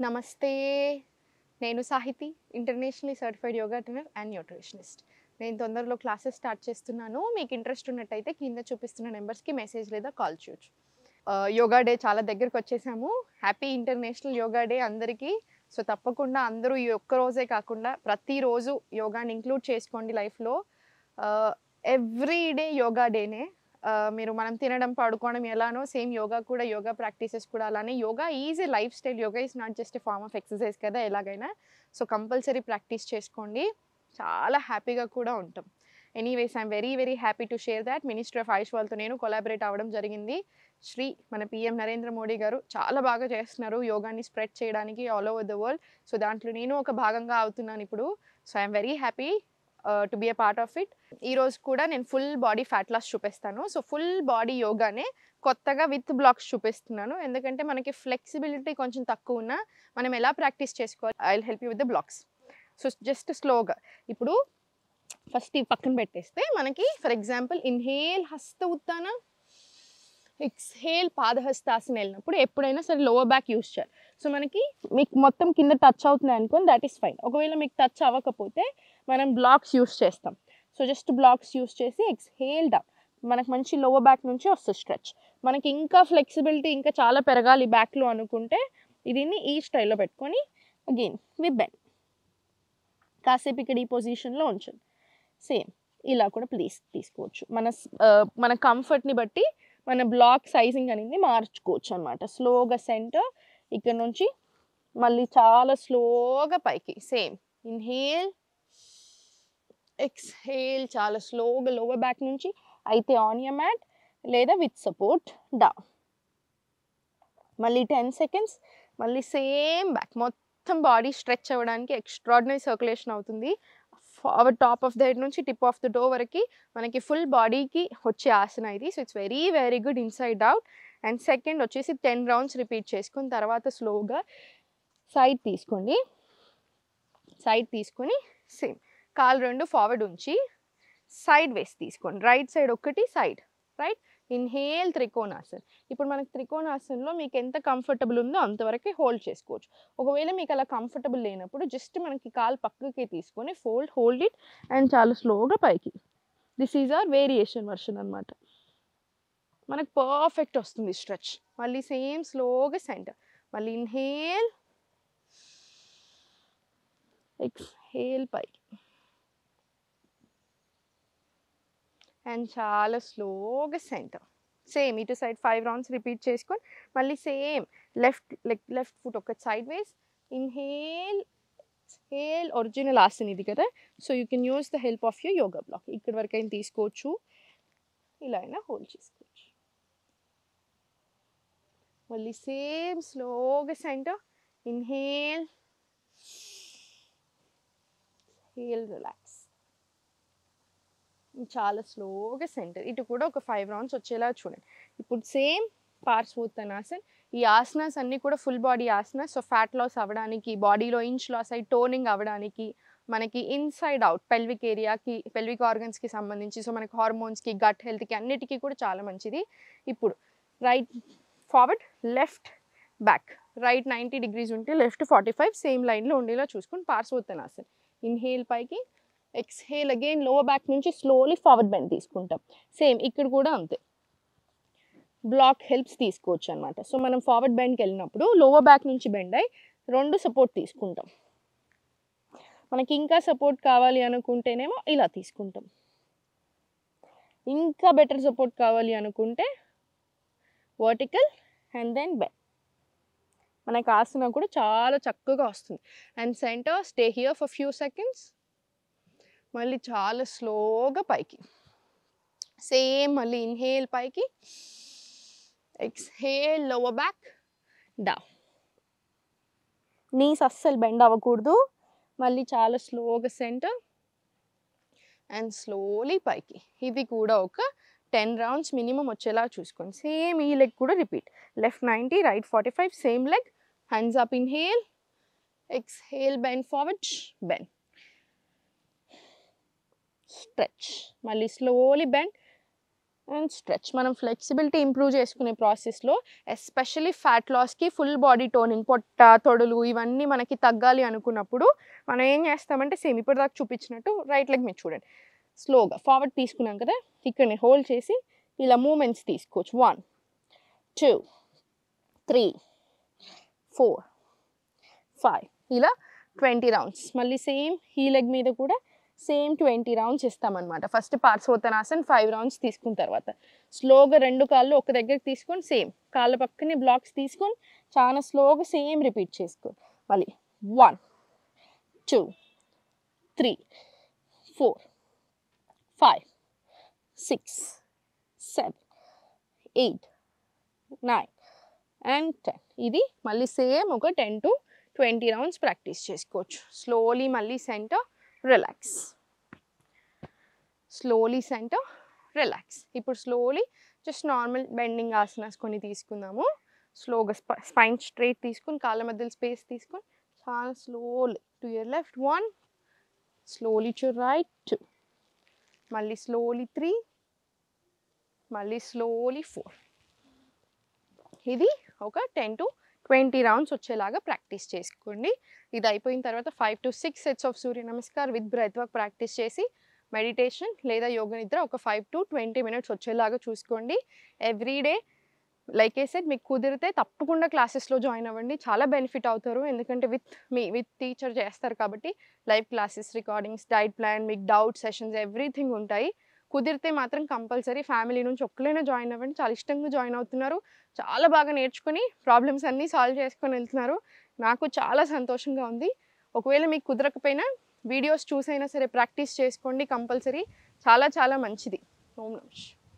నమస్తే. నేను Sahithi, internationally certified yoga trainer and nutritionist. నేను తొందరలో క్లాసెస్ స్టార్ట్ చేస్తున్నాను. మీకు ఇంట్రెస్ట్ ఉన్నట్టయితే కింద చూపిస్తున్న నెంబర్స్కి మెసేజ్ లేదా కాల్ చేయొచ్చు. యోగా డే చాలా దగ్గరకు వచ్చేసాము. హ్యాపీ ఇంటర్నేషనల్ యోగా డే అందరికీ. సో తప్పకుండా అందరూ ఈ ఒక్క రోజే కాకుండా ప్రతిరోజు యోగాని ఇంక్లూడ్ చేసుకోండి లైఫ్లో. ఎవ్రీ డే యోగా డేనే. మీరు మనం తినడం పడుకోవడం ఎలానో సేమ్ యోగా కూడా, యోగా ప్రాక్టీసెస్ కూడా అలానే. Yoga is a lifestyle. Yoga is not just a form of exercise కదా ఎలాగైనా. సో కంపల్సరీ ప్రాక్టీస్ చేసుకోండి, చాలా హ్యాపీగా కూడా ఉంటాం. Anyways I'm very very happy to share that ministry of Ayush వాళ్ళతో నేను కొలాబరేట్ అవ్వడం జరిగింది. మన పిఎం నరేంద్ర మోడీ గారు చాలా బాగా చేస్తున్నారు యోగాని స్ప్రెడ్ చేయడానికి all over the world. So దాంట్లో నేను ఒక భాగంగా అవుతున్నాను ఇప్పుడు. So I'm very happy to be a part of it. ఈరోజు కూడా నేను ఫుల్ బాడీ ఫ్యాట్ లాస్ చూపిస్తాను. సో ఫుల్ బాడీ యోగానే కొత్తగా విత్ బ్లాక్స్ చూపిస్తున్నాను, ఎందుకంటే మనకి ఫ్లెక్సిబిలిటీ కొంచెం తక్కువ ఉన్నా మనం ఎలా ప్రాక్టీస్ చేసుకోవాలి. I will help you with the blocks. So just స్లోగా ఇప్పుడు ఫస్ట్ ఈ పక్కన పెట్టేస్తే మనకి ఫర్ ఎగ్జాంపుల్ ఇన్హేల్ హస్త ఉత్తాన, ఎక్స్హేల్ పాదహస్తాసన వెళ్ళినప్పుడు ఎప్పుడైనా సరే లోవర్ బ్యాక్ యూస్ చేయాలి. సో మనకి మీకు మొత్తం కింద టచ్ అవుతుంది అనుకోని దట్ ఈస్ ఫైన్. ఒకవేళ మీకు టచ్ అవ్వకపోతే మనం బ్లాక్స్ యూస్ చేస్తాం. సో జస్ట్ బ్లాక్స్ యూస్ చేసి ఎక్స్హేల్ డౌన్, మనకు మంచి లోవర్ బ్యాక్ నుంచి వస్తుంది స్ట్రెచ్. మనకి ఇంకా ఫ్లెక్సిబిలిటీ ఇంకా చాలా పెరగాలి బ్యాక్లో అనుకుంటే దీన్ని ఈ స్టైల్లో పెట్టుకొని అగైన్ వి బెండ్, కాసేపు ఇక్కడ ఈ పొజిషన్లో ఉంచండి. సేమ్ ఇలా కూడా ప్లీజ్ తీసుకోవచ్చు. మన కంఫర్ట్ని బట్టి మన బ్లాక్ సైజింగ్ అనేది మార్చుకోవచ్చు అనమాట. స్లోగా సెంటర్ ఇక్కడ నుంచి మళ్ళీ చాలా స్లోగా పైకి. సేమ్ ఇన్హేల్ ఎక్స్హేల్ చాలా స్లోగా లోవర్ బ్యాక్ నుంచి, అయితే ఆన్ యర్ మ్యాట్ లేదా విత్ సపోర్ట్ డౌన్. మళ్ళీ 10 seconds. మళ్ళీ సేమ్ బ్యాక్ మొత్తం బాడీ స్ట్రెచ్ అవ్వడానికి ఎక్స్ట్రాడినరీ సర్క్యులేషన్ అవుతుంది. Forward top of the head నుంచి టిప్ ఆఫ్ ద టో వరకు మనకి ఫుల్ బాడీకి వచ్చే ఆసన ఇది. So it's very very good inside out. And second వచ్చేసి 10 rounds రిపీట్ చేసుకుని తర్వాత స్లోగా సైడ్ తీసుకోండి. సైడ్ తీసుకొని సేమ్ కాలు రెండు ఫార్వర్డ్ ఉంచి సైడ్ వేసి తీసుకోండి. రైట్ సైడ్ ఒకటి సైడ్ రైట్. ఇన్హేల్ త్రికోణాసన్. ఇప్పుడు మనకి త్రికోణాసనంలో మీకు ఎంత కంఫర్టబుల్ ఉందో అంతవరకే హోల్డ్ చేసుకోవచ్చు. ఒకవేళ మీకు అలా కంఫర్టబుల్ లేనప్పుడు జస్ట్ మనకి కాలు పక్కకి తీసుకొని హోల్డ్ ఇట్ అండ్ చాలా స్లోగా పైకి. This is our variation version అనమాట. మనకు పర్ఫెక్ట్ వస్తుంది స్ట్రెచ్. మళ్ళీ సేమ్ స్లోగా సెంటర్. మళ్ళీ ఇన్హేల్ ఎక్స్హేల్ పైకి అండ్ చాలా స్లోగా సెంటర్. సేమ్ ఇటు సైడ్ 5 rounds రిపీట్ చేసుకొని మళ్ళీ సేమ్ లెఫ్ట్ ఫుట్ ఒక సైడ్ వేస్. ఇన్హేల్ ఎక్స్హేల్ ఒరిజినల్ ఆసన్ ఇది కదా. So you can use the help of your yoga block. ఇక్కడి వరకు అయినా తీసుకోవచ్చు, ఇలా అయినా హోల్డ్ చేసుకోవచ్చు. మళ్ళీ సేమ్ స్లోగా సెంటర్. Inhale heal relax. చాలా స్లోగా సెంటర్. ఇటు కూడా ఒక 5 rounds వచ్చేలా చూడండి. ఇప్పుడు సేమ్ పార్శ్వోత్తనాసన్. ఈ ఆసనాస్ అన్నీ కూడా full body asanas. So fat loss అవ్వడానికి, బాడీలో ఇంచ్ లాస్ అయ్యి టోనింగ్ అవ్వడానికి, మనకి ఇన్సైడ్ అవుట్ పెల్విక్ ఏరియాకి, పెల్విక్ ఆర్గన్స్కి సంబంధించి, సో మనకి హార్మోన్స్కి, గట్ హెల్త్కి అన్నిటికీ కూడా చాలా మంచిది. ఇప్పుడు write forward, left back. Right 90 degrees ఉంటే లెఫ్ట్ 45 సేమ్ లైన్లో ఉండేలా చూసుకొని పార్శ్వోత్తనాసన్. ఇన్హేల్ పైకి, ఎక్స్హేల్ అగైన్ లోవర్ బ్యాక్ నుంచి స్లోలీ ఫార్వర్డ్ బెండ్ తీసుకుంటాం. సేమ్ ఇక్కడ కూడా అంతే, బ్లాక్ హెల్ప్స్ తీసుకోవచ్చు అనమాట. సో మనం ఫార్వర్డ్ బెండ్కి వెళ్ళినప్పుడు లోవర్ బ్యాక్ నుంచి బెండ్ అయ్యి రెండు సపోర్ట్ తీసుకుంటాం. మనకి ఇంకా సపోర్ట్ కావాలి అనుకుంటేనేమో ఇలా తీసుకుంటాం. ఇంకా బెటర్ సపోర్ట్ కావాలి అనుకుంటే వర్టికల్ అండ్ దెన్ బెండ్. మనకి ఆసన కూడా చాలా చక్కగా వస్తుంది. And centre stay here for few seconds. మళ్ళీ చాలా స్లోగా పైకి. సేమ్ మళ్ళీ ఇన్హేల్ పైకి, exhale lower back down. Knees అస్సలు బెండ్ అవ్వకూడదు. మళ్ళీ చాలా స్లోగా సెంటర్ అండ్ స్లోలీ పైకి. ఇది కూడా ఒక 10 rounds మినిమం వచ్చేలా చూసుకోండి. సేమ్ ఈ లెగ్ కూడా repeat. Left 90, right 45 same leg. Hands up, inhale exhale bend forward bend stretch. మళ్ళీ స్లోలీ బెండ్ అండ్ స్ట్రెచ్. మనం ఫ్లెక్సిబిలిటీ ఇంప్రూవ్ చేసుకునే ప్రాసెస్లో ఎస్పెషల్లీ ఫ్యాట్ లాస్కి ఫుల్ బాడీ టోనింగ్, పొట్ట తొడలు ఇవన్నీ మనకి తగ్గాలి అనుకున్నప్పుడు మనం ఏం చేస్తామంటే సేమ్ ఇప్పుడు దాకా చూపించినట్టు రైట్ లెగ్ మీద చూడండి, స్లోగా ఫార్వర్డ్ తీసుకున్నాం కదా, ఇక్కడనే హోల్డ్ చేసి ఇలా మూమెంట్స్ తీసుకోవచ్చు. 1 2 3 4 5 ఇలా 20 రౌండ్స్. మళ్ళీ సేమ్ ఈ లెగ్ మీద కూడా సేమ్ 20 రౌండ్స్ ఇస్తామన్నమాట. ఫస్ట్ పార్శ్వోత్తనాసన్ 5 రౌండ్స్ తీసుకున్న తర్వాత స్లోగా 2 కాళ్ళు ఒక దగ్గరికి తీసుకొని సేమ్ కాళ్ళ పక్కనే బ్లాక్స్ తీసుకొని చాలా స్లోగా సేమ్ రిపీట్ చేసుకోండి. మళ్ళీ 1 2 3 4 5 6 7 8 9 అండ్ 10. ఇది మళ్ళీ సేమ్ ఒక 10 to 20 రౌండ్స్ ప్రాక్టీస్ చేసుకోవచ్చు. స్లోలీ మళ్ళీ centre, relax, slowly centre, relax. ఇప్పుడు slowly just normal bending asanas కొన్ని తీసుకుందాము. స్లోగా స్పైన్ స్ట్రైట్ తీసుకొని కాళ్ళ మధ్యలో స్పేస్ తీసుకొని చాలా slowly to your left 1, slowly to right 2, మళ్ళీ స్లోలీ 3, మళ్ళీ స్లోలీ 4. ఇది ఒక 10 to 20 రౌండ్స్ వచ్చేలాగా ప్రాక్టీస్ చేసుకోండి. ఇది అయిపోయిన తర్వాత 5 to 6 sets of Surya Namaskar with breath work practice చేసి మెడిటేషన్ లేదా యోగ నిద్ర ఒక 5 to 20 మినిట్స్ వచ్చేలాగా చూసుకోండి. ఎవ్రీడే లైక్ ఏ సెడ్ మీకు కుదిరితే తప్పకుండా క్లాసెస్లో జాయిన్ అవ్వండి, చాలా బెనిఫిట్ అవుతారు. ఎందుకంటే విత్ టీచర్ చేస్తారు కాబట్టి live classes, recordings, diet plan, మీకు డౌట్ సెషన్స్ ఎవ్రీథింగ్ ఉంటాయి. కుదిరితే మాత్రం కంపల్సరీ ఫ్యామిలీ నుంచి ఒక్కలైనా జాయిన్ అవ్వండి. చాలా ఇష్టంగా జాయిన్ అవుతున్నారు, చాలా బాగా నేర్చుకుని ప్రాబ్లమ్స్ అన్నీ సాల్వ్ చేసుకొని వెళ్తున్నారు. నాకు చాలా సంతోషంగా ఉంది. ఒకవేళ మీకు కుదరకపోయినా వీడియోస్ చూసైనా సరే ప్రాక్టీస్ చేసుకోండి కంపల్సరీ, చాలా చాలా మంచిది. ఓం నమః.